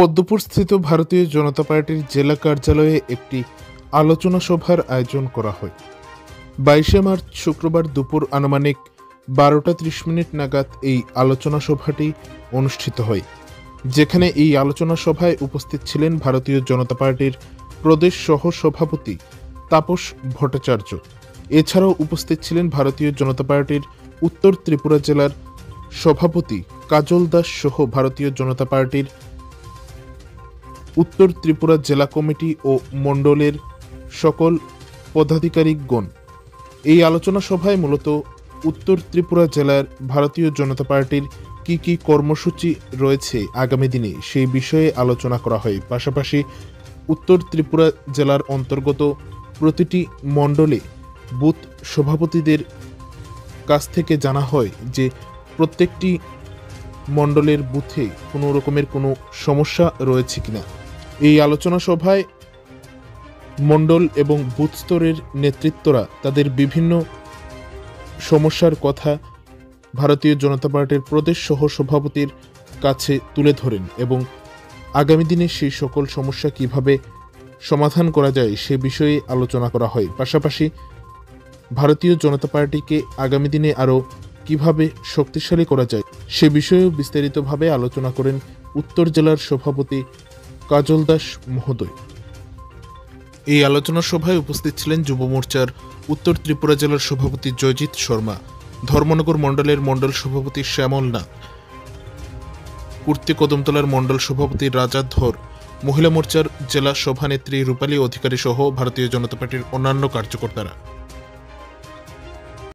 পদ্মপুরস্থিত ভারতীয় জনতা পার্টির জেলা কার্যালয়ে একটি আলোচনা সভার আয়োজন করা হয়। 22শে মার্চ শুক্রবার দুপুর আনুমানিক 12টা 30 মিনিট নাগাদ এই আলোচনা সভাটি অনুষ্ঠিত হয়, যেখানে এই আলোচনা সভায় উপস্থিত ছিলেন ভারতীয় জনতা পার্টির প্রদেশ সহ সভাপতি তাপস ভট্টাচার্য। এছাড়াও উপস্থিত ছিলেন ভারতীয় জনতা পার্টির উত্তর ত্রিপুরা জেলার সভাপতি কাজল দাস সহ ভারতীয় জনতা পার্টির উত্তর ত্রিপুরা জেলা কমিটি ও মণ্ডলের সকল পদাধিকারিকগণ। এই আলোচনা সভায় মূলত উত্তর ত্রিপুরা জেলার ভারতীয় জনতা পার্টির কি কর্মসূচি রয়েছে আগামী দিনে সেই বিষয়ে আলোচনা করা হয়। পাশাপাশি উত্তর ত্রিপুরা জেলার অন্তর্গত প্রতিটি মণ্ডলে বুথ সভাপতিদের কাছ থেকে জানা হয় যে প্রত্যেকটি মণ্ডলের বুথে কোনো রকমের কোনো সমস্যা রয়েছে কিনা। এই আলোচনা সভায় মণ্ডল এবং বুথ স্তরের নেতৃত্বরা তাদের বিভিন্ন সমস্যার কথা ভারতীয় জনতা পার্টির প্রদেশ সহ সভাপতির কাছে তুলে ধরেন এবং আগামী দিনে সেই সকল সমস্যা কিভাবে সমাধান করা যায় সে বিষয়ে আলোচনা করা হয়। পাশাপাশি ভারতীয় জনতা পার্টিকে আগামী দিনে আরও কিভাবে শক্তিশালী করা যায় সে বিষয়েও বিস্তারিতভাবে আলোচনা করেন উত্তর জেলার সভাপতি কাজল দাস মহোদয়। এই আলোচনা সভায় উপস্থিত ছিলেন যুব মোর্চার উত্তর ত্রিপুরা জেলার সভাপতি জয়জিৎ শর্মা, ধর্মনগর মণ্ডলের মণ্ডল সভাপতি শ্যামল নাগ, কুর্তি কদমতলার মণ্ডল সভাপতি রাজা ধর, মহিলা মোর্চার জেলা সভানেত্রী রূপালী অধিকারী সহ ভারতীয় জনতা পার্টির অন্যান্য কার্যকর্তারা।